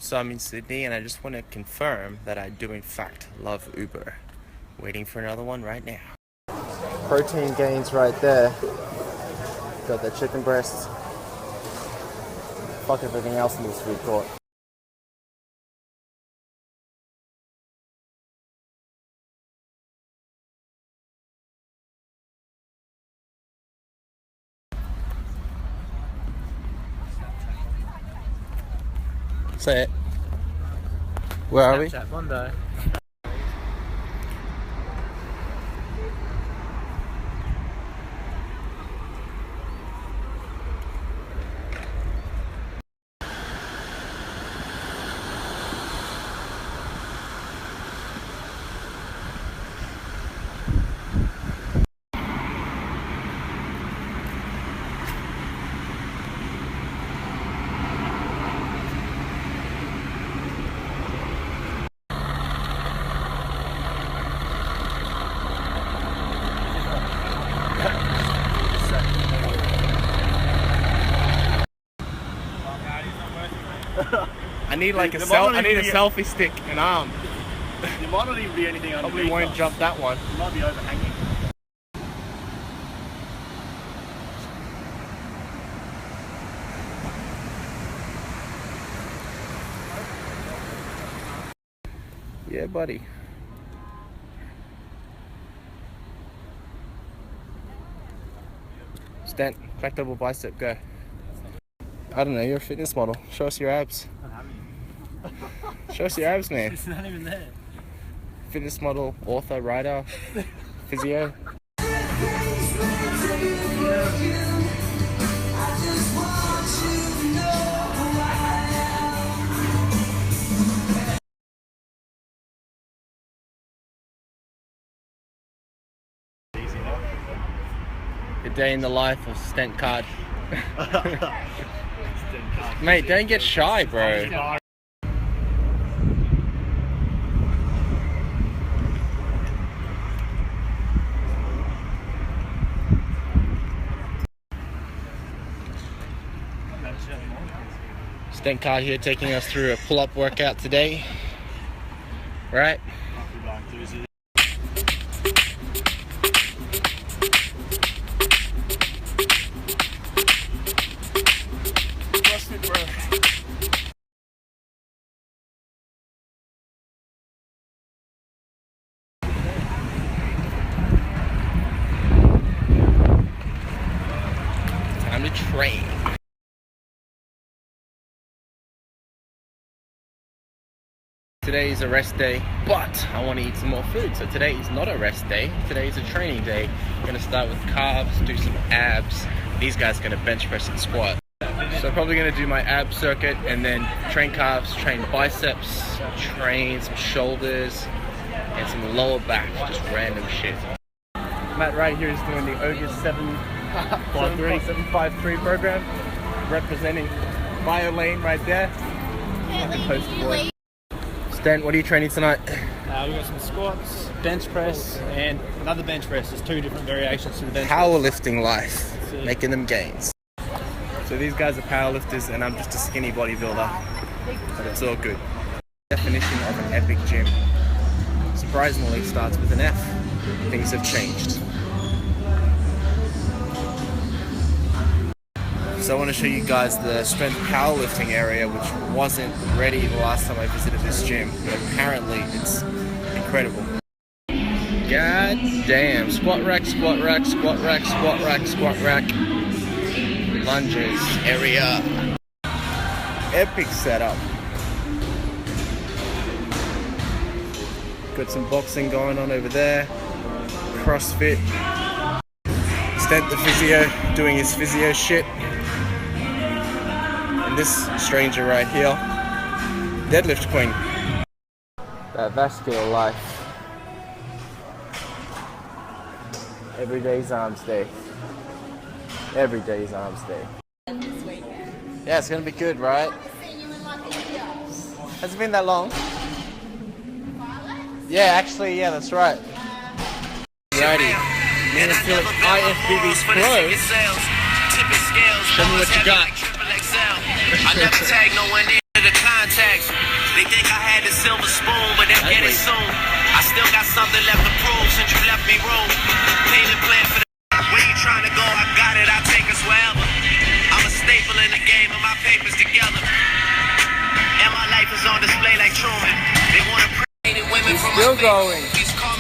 So I'm in Sydney and I just want to confirm that I do in fact love Uber. Waiting for another one right now. Protein gains right there. Got the chicken breasts. Fuck everything else in this food court. Say it. Where are we? Snapchat Bondo. I need like a selfie stick and arm. There might not even be anything underneath. Probably won't jump that one. It might be overhanging. Yeah, buddy. Steyn, back double bicep, go. I don't know, you're a fitness model. Show us your abs. I don't have any. Show us your abs, man. It's not even there. Fitness model, author, writer, physio. A day in the life of Steyn Card. Mate, don't get shy, bro. Steyn Card here taking us through a pull-up workout today. Right? Time to train. Today is a rest day, but I want to eat some more food. So today is not a rest day. Today is a training day. I'm going to start with carbs, do some abs. These guys are going to bench press and squat. So I'm probably going to do my ab circuit and then train calves, train biceps, train some shoulders, and some lower back, just random shit. Matt right here is doing the Ogres 753 program, representing Bio Lane right there. The poster boy. Steyn, what are you training tonight? We've got some squats, bench press, and another bench press. There's two different variations to the bench press. Powerlifting life, making them gains. So these guys are powerlifters and I'm just a skinny bodybuilder, but it's all good. Definition of an epic gym, surprisingly, starts with an F. Things have changed. So I want to show you guys the strength powerlifting area, which wasn't ready the last time I visited this gym, but apparently it's incredible. God damn. Squat rack, squat rack, squat rack, squat rack, squat rack. Lunges area. Epic setup. Got some boxing going on over there. CrossFit. Steyn the physio doing his physio shit. And this stranger right here, deadlift queen. That vascular life. Every day's arms day. Every day's arms day. Yeah, it's gonna be good, right? Has it been that long? Yeah, actually, yeah, that's right. Righty. You're gonna feel IFBB's Pro. Show me what you got. I never tag no one in the text. They think I had the silver spoon, but they'll get it soon. I still got something left to prove since you left me room. Payment plan for the where you trying to go, I got it, I'll take us wherever. I'm a staple in the game and my papers together. And my life is on display like Truman. They want to pretty women from Still my going.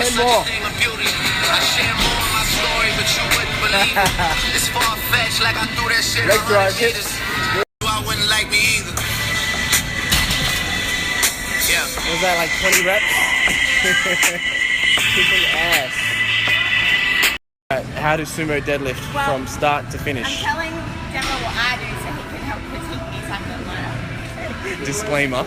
10 more. I share more of my story, but you wouldn't believe it. It's far-fetched, like I threw that shit Leg drive 100 hits. meters. I wouldn't like me either. Yeah. Was that like 20 reps? Kicking ass. How to sumo deadlift from start to finish. I'm telling Demo what I do so he can help critique me so I can learn. Disclaimer.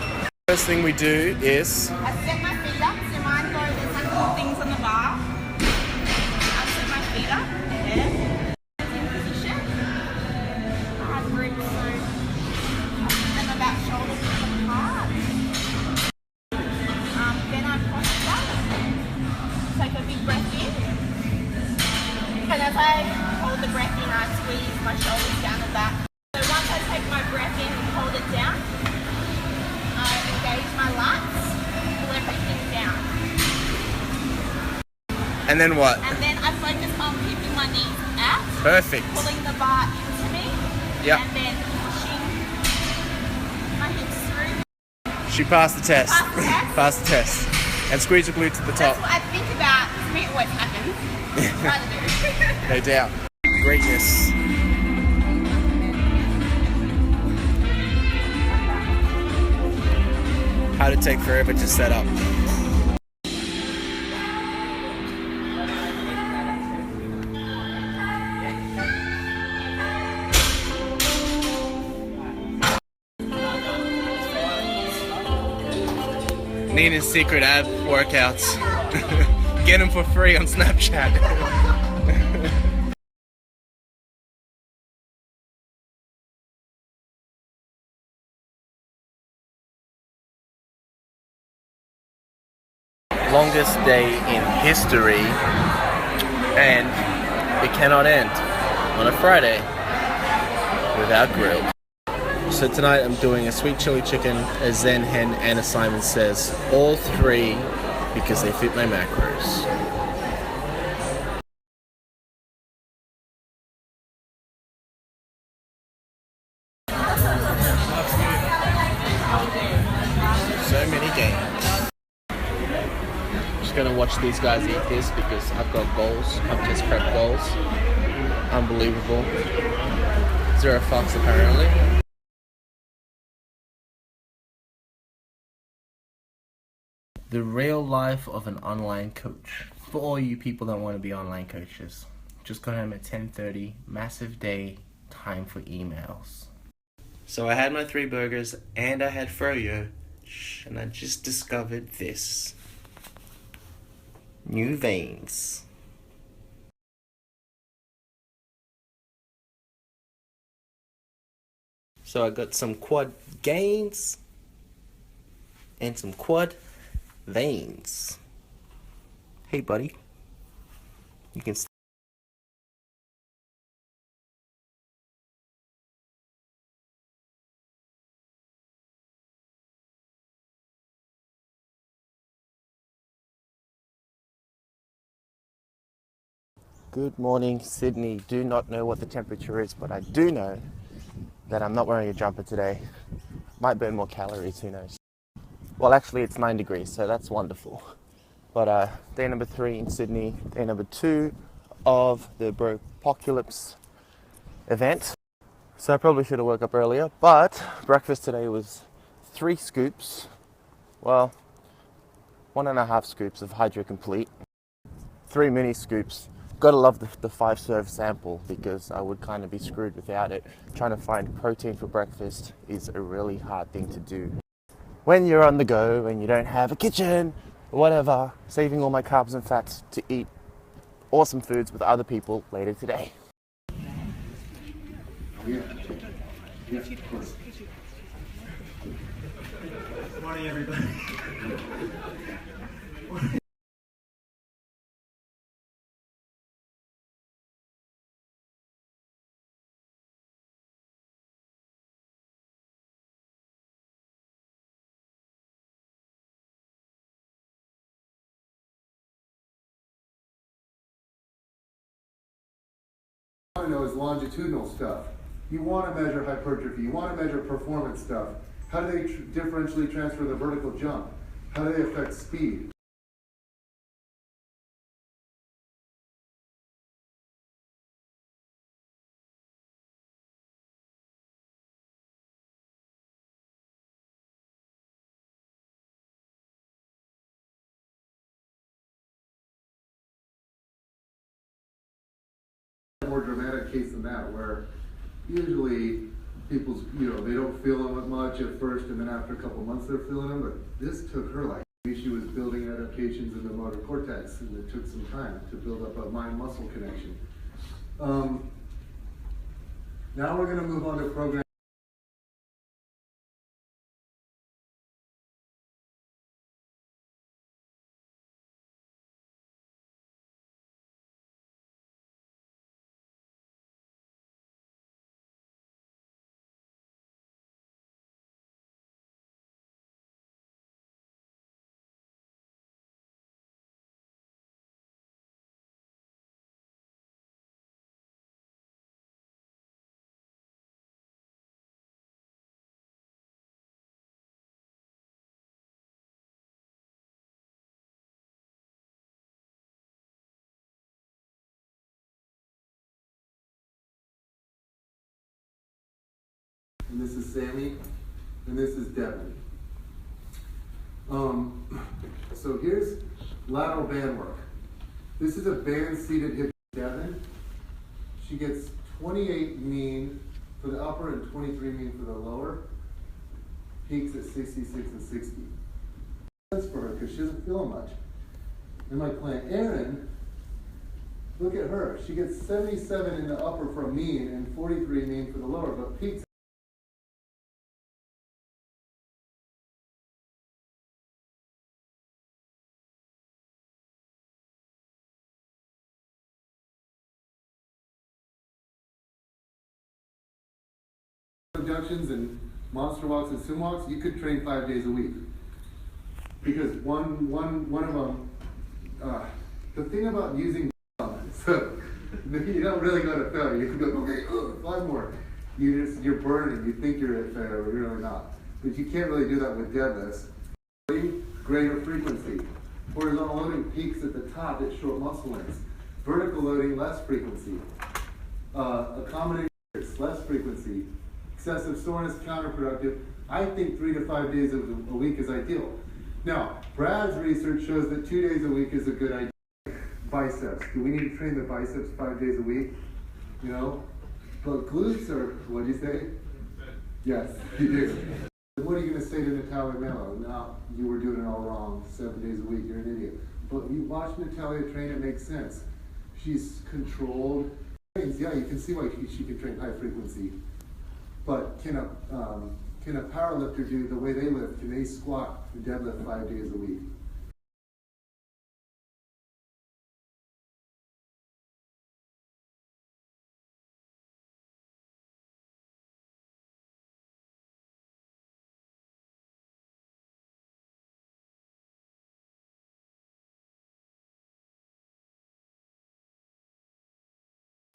First thing we do is I set my feet up, so mine go, there's like little things on the bar. I set my feet up, there, in position. I grip so them about shoulders apart. Then I posture. Take a big breath in. And as I hold the breath in, I squeeze my shoulders down the back. So once I take my breath in and hold it down, I engage my lats, pull everything down. and then what? And then I focus on keeping my knees out, Perfect. pulling the bar into me, Yep. and then pushing my hips through. She passed the test. Passed the test. Passed the test. And squeeze your glute to the top. That's what I think about. To me, it always happens. Try to do. No doubt. Greatness. How to take forever to set up. Nina's secret ab workouts. Get them for free on Snapchat. Longest day in history, and it cannot end on a Friday without grill. So tonight I'm doing a sweet chili chicken, a Zen hen, and a Simon Says. All three because they fit my macros. So many games. Just gonna watch these guys eat this because I've got goals. I've just prepped goals. Unbelievable. 0 fucks apparently. The real life of an online coach. For all you people that want to be online coaches. Just got home at 10:30. Massive day. Time for emails. So I had my 3 burgers and I had froyo. And I just discovered this. New veins. So I got some quad gains and some quad veins. Hey buddy, you can Good morning, Sydney. Do not know what the temperature is, but I do know that I'm not wearing a jumper today. Might burn more calories, who knows. Well, actually it's 9 degrees, so that's wonderful. But day number 3 in Sydney, day number 2 of the Bropocalypse event. So I probably should have woke up earlier, but breakfast today was 3 scoops, well, 1.5 scoops of Hydro Complete, 3 mini scoops. Gotta love the 5-serve sample because I would kind of be screwed without it. Trying to find protein for breakfast is a really hard thing to do when you're on the go and you don't have a kitchen or whatever. Saving all my carbs and fats to eat awesome foods with other people later today. Good morning, everybody. want to know is longitudinal stuff. You want to measure hypertrophy. You want to measure performance stuff. How do they differentially transfer the vertical jump? How do they affect speed? More dramatic case than that, where usually people's, they don't feel them much at first, and then after a couple months they're feeling them. But this took her, like, she was building adaptations in the motor cortex, and it took some time to build up a mind-muscle connection. Now we're going to move on to program. And this is Sammy, and this is Devin. So here's lateral band work. This is a band seated hip. Devin, she gets 28 mean for the upper and 23 mean for the lower. Peaks at 66 and 60. That's for her because she doesn't feel much. And my client Erin, look at her. She gets 77 in the upper for a mean and 43 mean for the lower, but peaks. Abductions and monster walks and sim walks, you could train 5 days a week. Because one of them, the thing about using, so you don't really go to failure. You can go, okay, 5 more. You're burning. You think you're at failure, but you're really not. But you can't really do that with deadlifts. Greater frequency. Horizontal loading peaks at the top at short muscle lengths. Vertical loading, less frequency. Accommodating, less frequency. Excessive soreness, counterproductive. I think 3 to 5 days a week is ideal. Now, Brad's research shows that 2 days a week is a good idea. Biceps. Do we need to train the biceps 5 days a week? But glutes are, what do you say? Yes, you do. What are you going to say to Natalia Mello? No, you were doing it all wrong. 7 days a week, you're an idiot. But you watch Natalia train, it makes sense. She's controlled. Yeah, you can see why she can train high frequency. But can a power lifter do the way they lift? Can they squat and deadlift 5 days a week?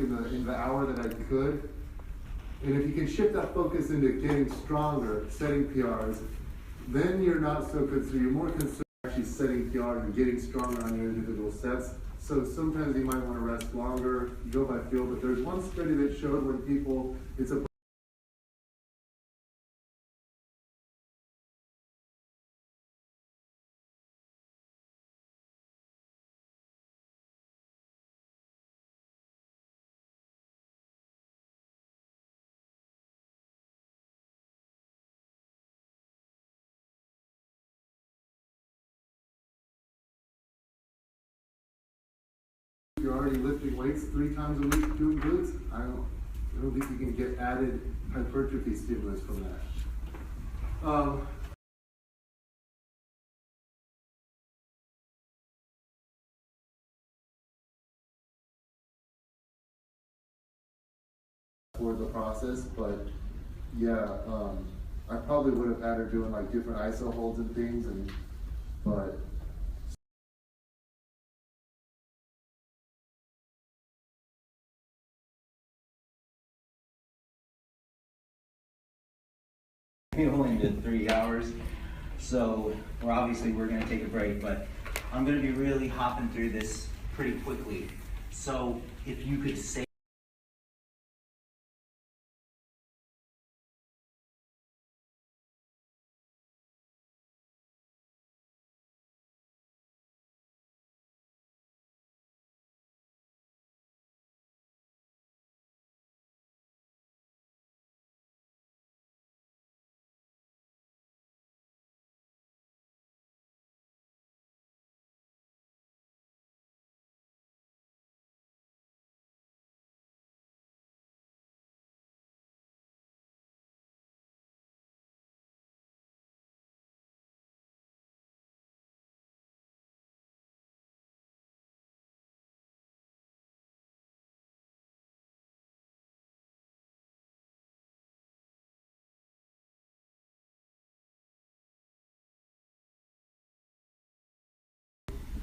In the hour that I could. And if you can shift that focus into getting stronger, setting PRs, then you're not so concerned. You're more concerned actually setting PRs and getting stronger on your individual sets. So sometimes you might want to rest longer, go by feel. But there's one study that showed when people, it's a you're already lifting weights 3 times a week doing glutes, I don't think you can get added hypertrophy stimulus from that. For the process, but yeah, I probably would have had her doing like different ISO holds and things, but into 3 hours. So we're going to take a break, but I'm going to be really hopping through this pretty quickly. So if you could say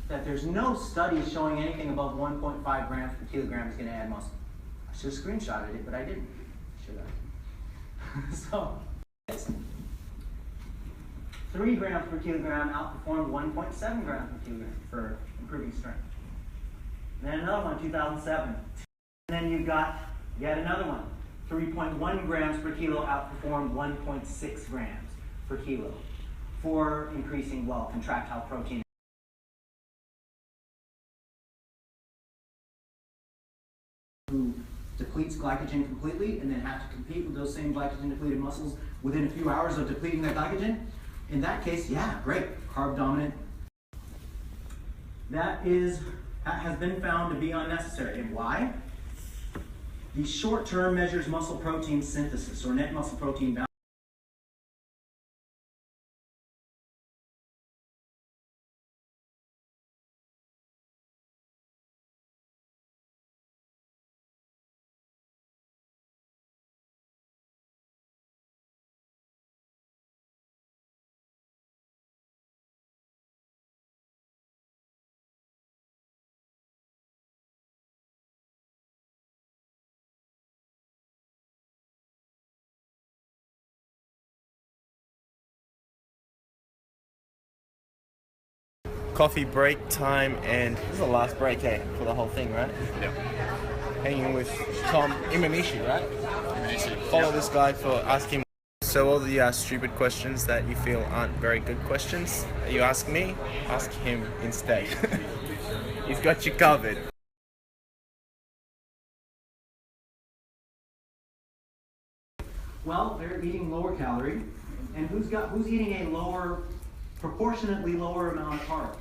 that there's no studies showing anything above 1.5 grams per kilogram is going to add muscle. I should have screenshotted it, but I didn't. Should I? So, 3 grams per kilogram outperformed 1.7 grams per kilogram for improving strength. And then another one, 2007. And then you've got yet another one. 3.1 grams per kilo outperformed 1.6 grams per kilo for increasing, well, contractile protein. Who depletes glycogen completely and then have to compete with those same glycogen depleted muscles within a few hours of depleting that glycogen. In that case, yeah, great, carb dominant. That has been found to be unnecessary. And why? The short term measures muscle protein synthesis or net muscle protein balance. Coffee break time, and this is the last break, for the whole thing, right? Yep. Hanging with Tom Imanishi, right? Follow this guy for asking. So all the stupid questions that you feel aren't very good questions that you ask me, ask him instead. He's got you covered. Well, they're eating lower calorie, and who's eating a proportionately lower amount of carbs?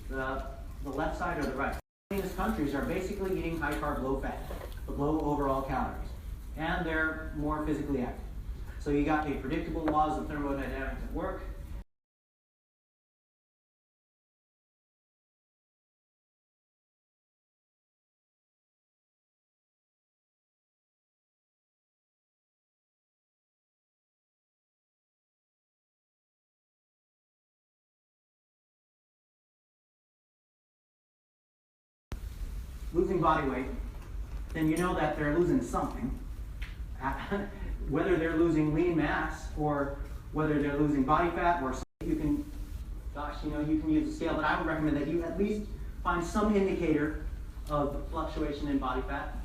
The left side or the right? Communist countries are basically eating high carb, low fat, but low overall calories, and they're more physically active. So you got the predictable laws of thermodynamics at work. Losing body weight, then you know that they're losing something. Whether they're losing lean mass or whether they're losing body fat or something, you can use a scale, but I would recommend that you at least find some indicator of fluctuation in body fat.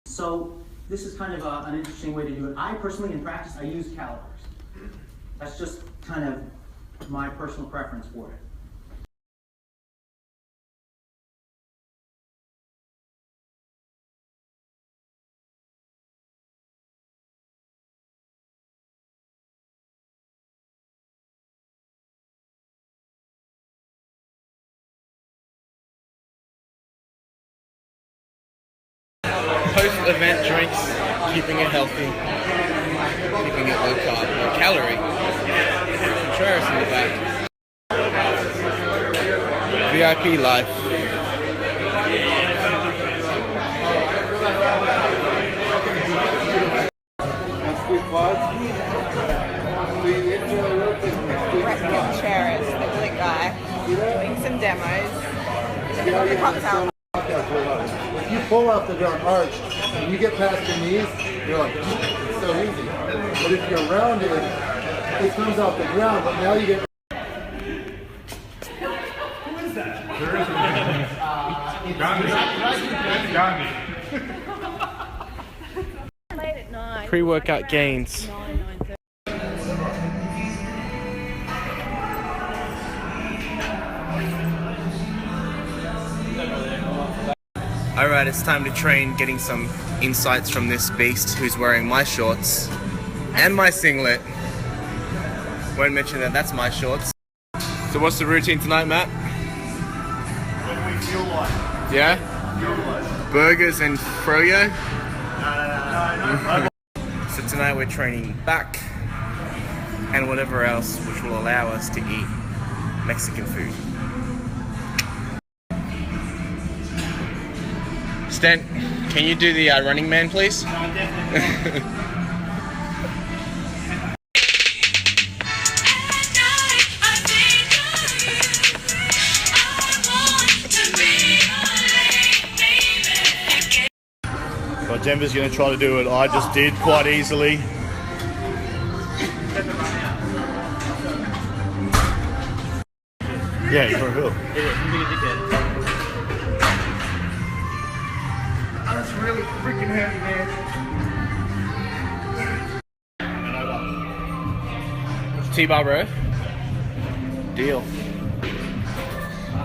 So this is kind of an interesting way to do it. I personally, in practice, I use calories. That's just kind of my personal preference for it. Post-event drinks, keeping it healthy, keeping it low carb, low calorie. Contreras in the back. VIP life. Bret Contreras, the good guy, doing some demos. The cocktail. If you pull off the dark arch and you get past your knees, You're like, it's so easy. But if you're rounded, it comes off the ground, but now you get... Late at night. Pre-workout gains. 9:30. Alright, it's time to train, getting some insights from this beast who's wearing my shorts and my singlet. Won't mention that that's my shorts. So what's the routine tonight, Matt? When we feel like. Yeah? Feel like. Burgers and froyo? No. So tonight we're training back and whatever else which will allow us to eat Mexican food. Steyn, can you do the Running Man, please? No, definitely. Well, Denver's going to try to do what I just did quite easily. Yeah, you probably will. That's really freaking heavy, man. T-bar, bro. Deal.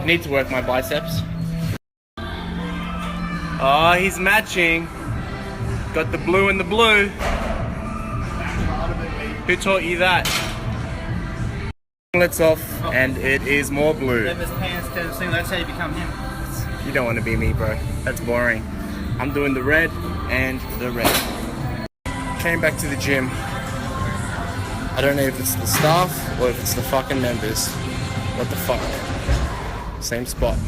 Need to work my biceps. Oh, he's matching. Got the blue and the blue. Who taught you that? Let's off, and it is more blue. Denver's pants to sing, that's how you become him. You don't want to be me, bro. That's boring. I'm doing the red and the red. Came back to the gym. I don't know if it's the staff or if it's the fucking members. What the fuck? Same spot.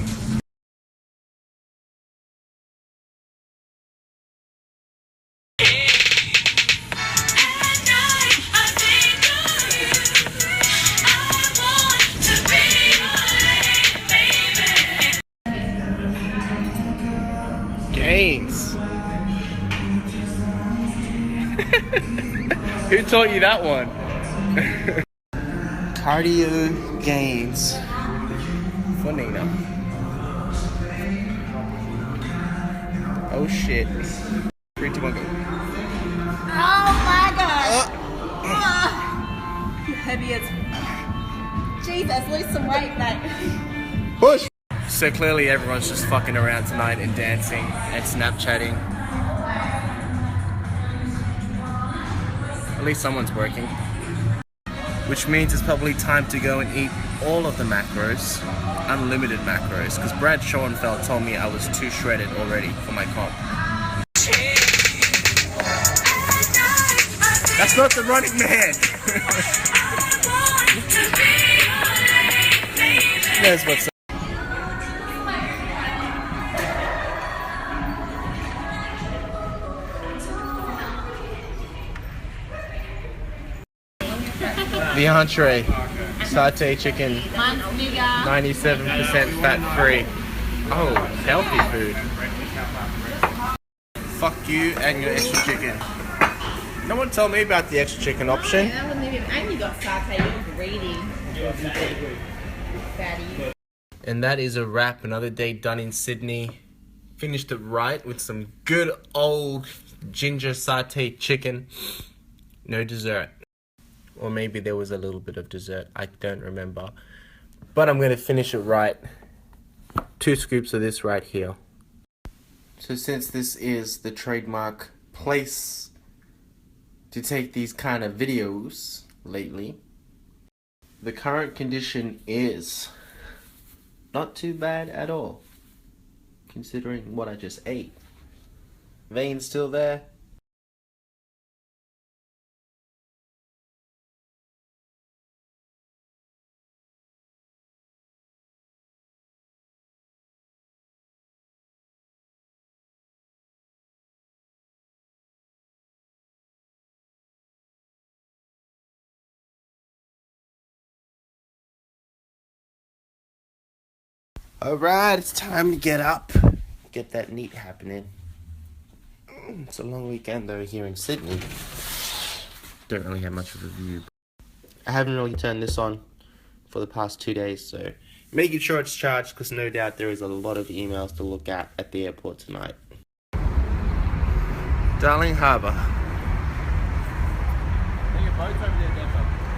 Gains. Who taught you that one? Cardio gains. Funny, no? Oh shit. 3, 2, 1, go. Oh my god! Heavy as... Jesus, lose some weight, mate. Push! So clearly everyone's just fucking around tonight and dancing and Snapchatting. At least someone's working. Which means it's probably time to go and eat all of the macros, unlimited macros, because Brad Schoenfeld told me I was too shredded already for my comp. That's not the Running Man! Knows what's up. The entree, satay chicken, 97% fat free. Oh, healthy food. Fuck you and your extra chicken. No one told me about the extra chicken option. I wouldn't even... And you got satay, you're greedy. Fatty. And that is a wrap. Another day done in Sydney. Finished it right with some good old ginger satay chicken. No dessert. Or maybe there was a little bit of dessert. I don't remember. But I'm going to finish it right. 2 scoops of this right here. So since this is the trademark place to take these kind of videos lately, the current condition is not too bad at all, considering what I just ate. Veins still there. Alright, it's time to get up. Get that neat happening. It's a long weekend though here in Sydney. Don't really have much of a view. I haven't really turned this on for the past 2 days, so making sure it's charged because no doubt there is a lot of emails to look at the airport tonight. Darling Harbour.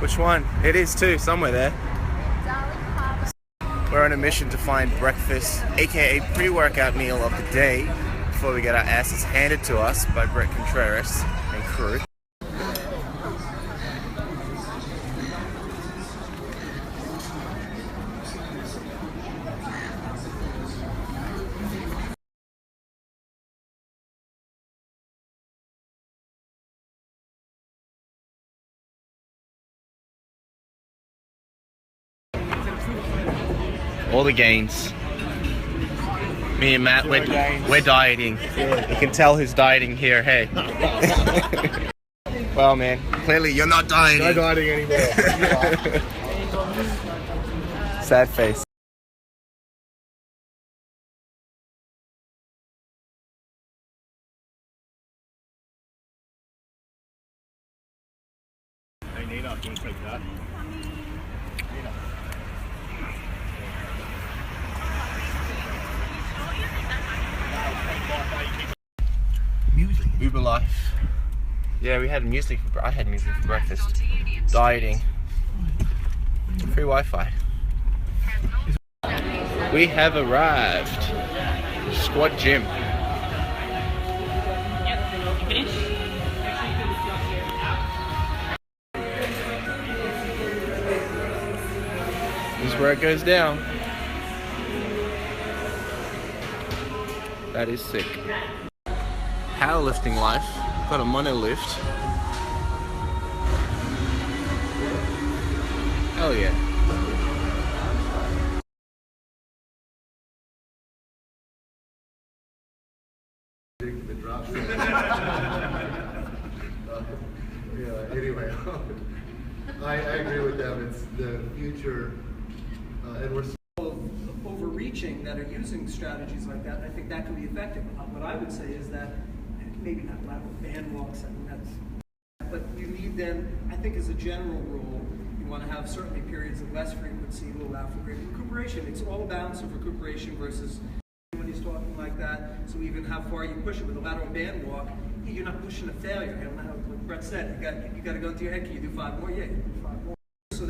Which one? It is too, somewhere there. We're on a mission to find breakfast, aka pre-workout meal of the day, before we get our asses handed to us by Bret, Contreras and crew. All the gains. Me and Matt, we're dieting. You can tell who's dieting here, hey. Well, man, clearly you're not dieting. No dieting anymore. Sad face. Hey Nina, can you take that? Uber life. Yeah, I had music for breakfast. Dieting. Free Wi-Fi. We have arrived. Squad gym. This is where it goes down. That is sick. Powerlifting life. Got a monolift. Hell yeah. The drop. Anyway, I agree with them. It's the future, and we're overreaching that are using strategies like that. I think that can be effective. What I would say is that maybe not lateral band walks. I mean, but you need them. I think as a general rule, you want to have certainly periods of less frequency to allow for greater recuperation. It's all a balance of recuperation versus when he's talking like that. So even how far you push it with a lateral band walk, you're not pushing a failure. You don't know how, like Bret said, you got to go into your head. Can you do 5 more? Yeah, you can do 5 more. So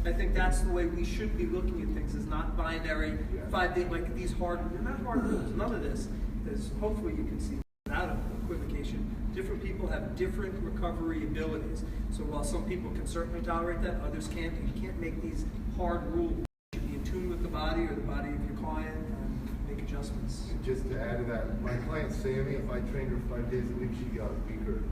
I think that's the way we should be looking at things, is not binary 5 day, like these they're not hard rules. None of this is, hopefully you can see without equivocation. Different people have different recovery abilities. So while some people can certainly tolerate that, others can't. And you can't make these hard rules. You should be in tune with the body or the body of your client and make adjustments. just to add to that, my client Sammy, if I trained her 5 days a week, she got weaker.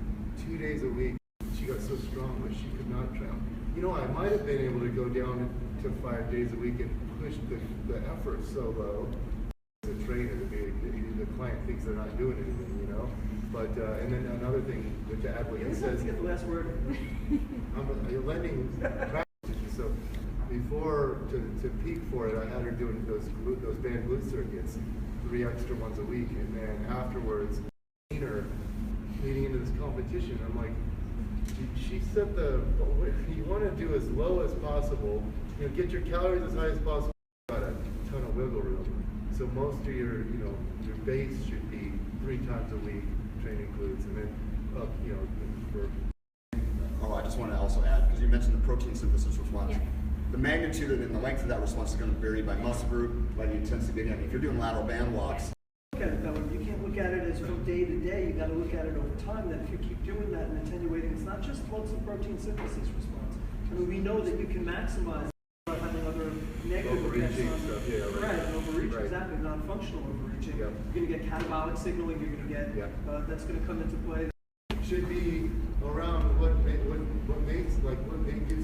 2 days a week, she got so strong, but she could not train. You know, I might have been able to go down to 5 days a week and push the effort so low. As a trainer, the client thinks they're not doing anything, you know. But and then another thing to add what he says. You get the last word. You're lending practice. So before to peak for it, I had her doing those band glute circuits, 3 extra ones a week, and then afterwards, leading into this competition, I'm like, she set you want to do as low as possible, you know, get your calories as high as possible, got a ton of wiggle room. So most of your base should be 3 times a week training glutes, and then up, for. Oh, I just want to also add, because you mentioned the protein synthesis response. Yeah. The magnitude and the length of that response is going to vary by muscle group, by the intensity. If you're doing lateral band walks. Look at it though. You can't look at it as from day to day. You got to look at it over time. That if you keep doing that and attenuating, it's not just muscle protein synthesis response. I mean, we know that you can maximize by having other negative effects on right, overreaching, right. Exactly, non-functional overreaching. Yep. You're going to get catabolic signaling. You're going to get that's going to come into play. Should be around what gives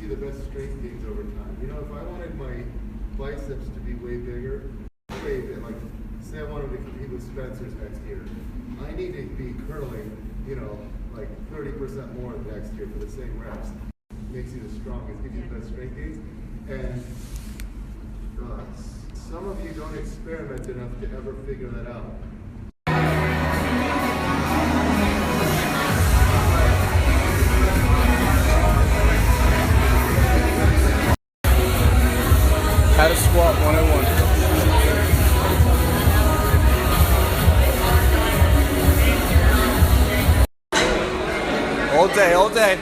you the best strength gains over time. You know, if I wanted my biceps to be way bigger, like say I wanted to compete with Spencer's next year, I need to be curling, like 30% more next year for the same reps. Makes you the strongest, gives you the best strength gains. And some of you don't experiment enough to ever figure that out. day, all day.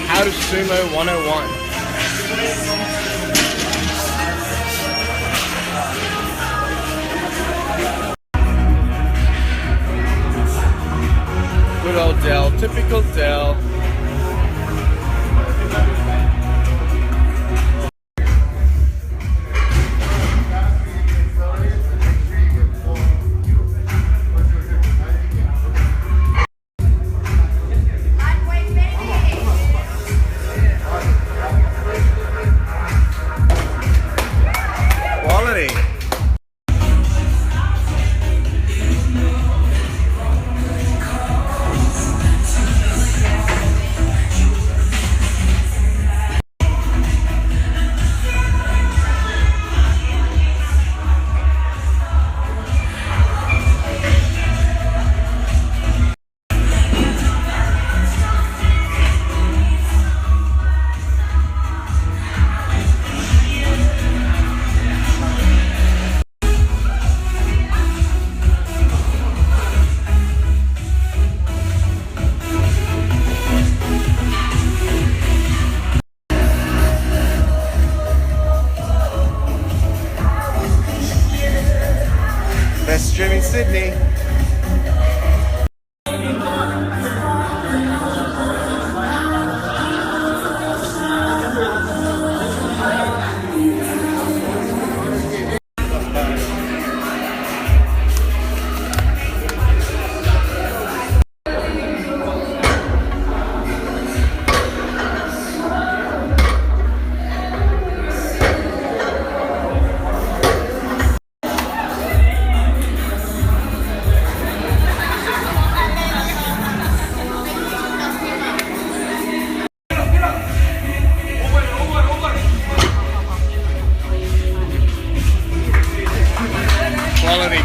How to Sumo 101. Good old Dell, typical Dell. Quality. Best gym in Sydney.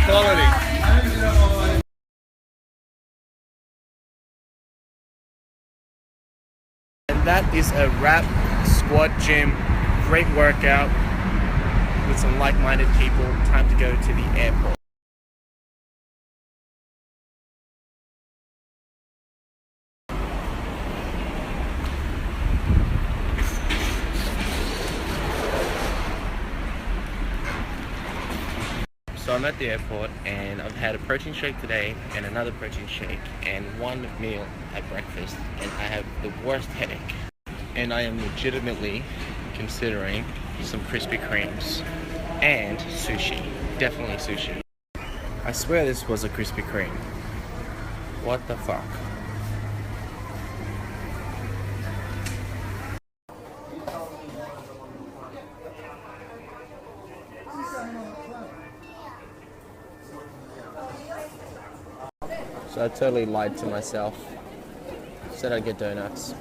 Quality. And that is a wrap. Squat gym, great workout with some like-minded people. Time to go to the airport. So I'm at the airport and I've had a protein shake today and another protein shake and one meal at breakfast, and I have the worst headache. And I am legitimately considering some Krispy Kremes and sushi. Definitely sushi. I swear this was a Krispy Kreme. What the fuck? So I totally lied to myself. Said I'd get donuts.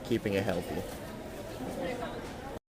Keeping it healthy.